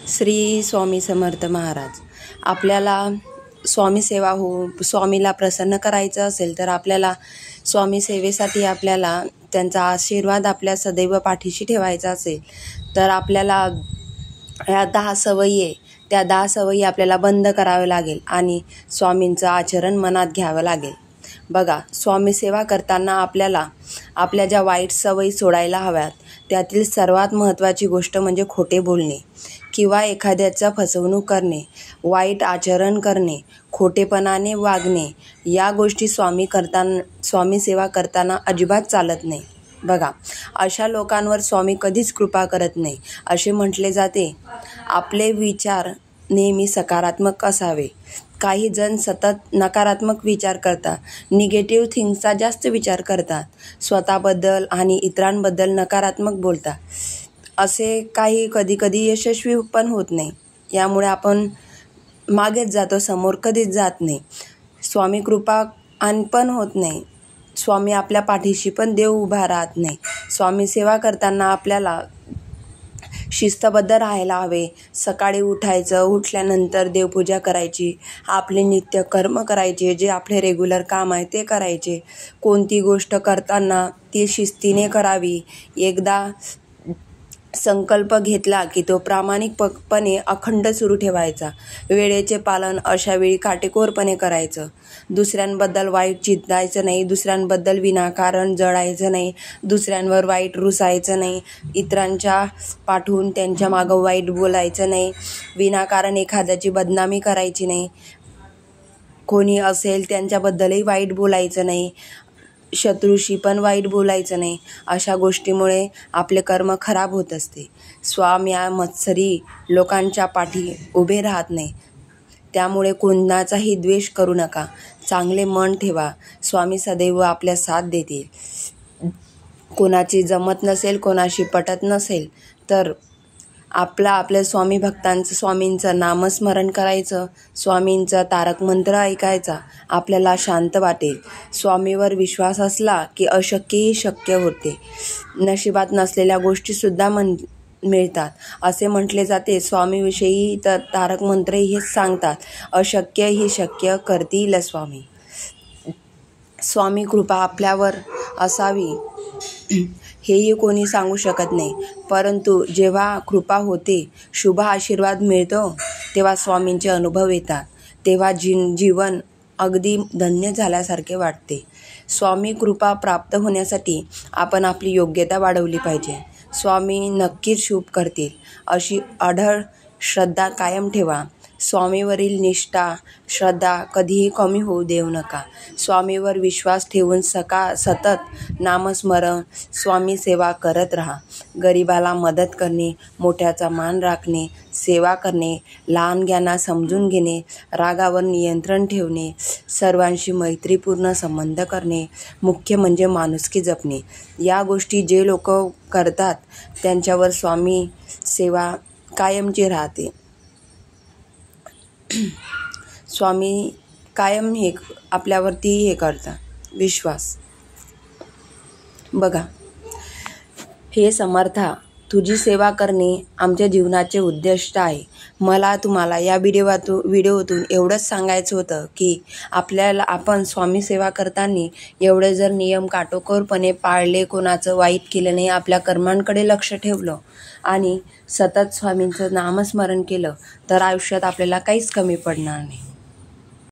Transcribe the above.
श्री स्वामी समर्थ महाराज. आपल्याला स्वामी सेवा स्वामीला प्रसन्न करायचं असेल तर आपल्याला स्वामी सेवेसाठी आपल्याला त्यांचा आशीर्वाद आपल्या सदैव पाठीशी ठेवायचा असेल तर आपल्याला ह्या 10 सवयी आहे, त्या 10 सवयी आपल्याला बंद कराव्या लागेल आणि स्वामींचं आचरण मनात घ्यावं लागेल. बघा, स्वामी सेवा करताना आपल्याला आपल्या ज्या वाईट सवयी सोडायला हव्यात त्यातील सर्वात महत्त्वाची गोष्ट म्हणजे खोटे बोलणे किंवा एखाद्याचा फसवणूक करणे, वाईट आचरण करणे, खोटेपणाने वागणे या गोष्टी स्वामी सेवा करताना अजिबात चालत नाही. बघा, अशा लोकांवर स्वामी कधीच कृपा करत नाही. असे म्हटले जाते, आपले विचार नेहमी सकारात्मक असावे. काही जण सतत नकारात्मक विचार करतात, निगेटिव्ह थिंग्सचा जास्त विचार करतात, स्वतःबद्दल आणि इतरांबद्दल नकारात्मक बोलतात. असे काही कधी यशस्वी पण होत नाही. यामुळे आपण मागेच जातो, समोर कधीच जात नाही. स्वामी कृपा पण होत नाही. स्वामी आपल्या पाठीशी पण देव उभा राहत नाही. स्वामी सेवा करताना आपल्याला शिस्तबद्ध राहायला हवे. सकाळी उठायचं, उठल्यानंतर देवपूजा करायची, आपले नित्य कर्म करायचे, जे आपले रेग्युलर काम आहे ते करायचे. कोणती गोष्ट करताना ती शिस्तीने करावी. एकदा संकल्प घेतला की तो प्रामाणिकपणे अखंड सुरू ठेवायचा. वेळेचे पालन अशा वेळी काटेकोरपणे करायचं. दुसऱ्यांबद्दल वाईट चिंतायचं नाही, दुसऱ्यांबद्दल विनाकारण जळायचं नाही, दुसऱ्यांवर वाईट रुसायचं नाही, इतरांच्या पाठवून त्यांच्या मागं वाईट बोलायचं नाही, विनाकारण एखाद्याची बदनामी करायची नाही, कोणी असेल त्यांच्याबद्दलही वाईट बोलायचं नाही, शत्रूशी पण वाईट बोलायचं नाही. अशा गोष्टीमुळे आपले कर्म खराब होत असते. स्वामी मत्सरी लोकांच्या पाठी उभे राहत नाही. त्यामुळे कोणाचाही द्वेष करू नका. चांगले मन ठेवा. स्वामी सदैव आपल्या साथ देतील. कोणाची जमत नसेल, कोणाशी पटत नसेल तर आपल्या स्वामींचं नामस्मरण करायचं, स्वामींचा तारक मंत्र ऐकायचा. आपल्याला शांत वाटेल. स्वामीवर विश्वास असला की अशक्यही शक्य होते. नशिबात नसलेल्या गोष्टीसुद्धा मिळतात असे म्हटले जाते. स्वामीविषयी तर तारक मंत्रही हेच सांगतात, अशक्य ही शक्य करतील स्वामी. स्वामी कृपा आपल्यावर असावी हेही कोणी सांगू शकत नाही, परंतु जेव्हा कृपा होते, शुभ आशीर्वाद मिळतो, तेव्हा स्वामींचे अनुभव येतात. तेव्हा जीवन अगदी धन्य झाल्यासारखे वाटते. स्वामी कृपा प्राप्त होण्यासाठी आपण आपली योग्यता वाढवली पाहिजे. स्वामी नक्कीच शुभ करतील अशी अढळ श्रद्धा कायम ठेवा. स्वामीवरील निष्ठा, श्रद्धा कधीही कमी होऊ देऊ नका. स्वामीवर विश्वास ठेवून सतत नामस्मरण, स्वामी सेवा करत राहा. गरिबाला मदत करणे, मोठ्याचा मान राखणे, सेवा करणे, लहानग्यांना समजून घेणे, रागावर नियंत्रण ठेवणे, सर्वांशी मैत्रीपूर्ण संबंध करणे, मुख्य म्हणजे माणुसकी जपणे. या गोष्टी जे लोक करतात त्यांच्यावर स्वामी सेवा कायमची राहते. स्वामी कायम आपल्यावरती करतात विश्वास. बघा, हे समर्था, तुझी सेवा करणे आमच्या जीवनाचे उद्दिष्ट आहे. मला तुम्हाला या व्हिडिओतून एवढंच सांगायचं होतं की आपण स्वामी सेवा करताना एवढे जर नियम काटेकोरपणे पाळले, कोणाचं वाईट केलं नाही, आपल्या कर्मांकडे लक्ष ठेवलं आणि सतत स्वामींचं नामस्मरण केलं तर आयुष्यात आपल्याला काहीच कमी पडणार नाही.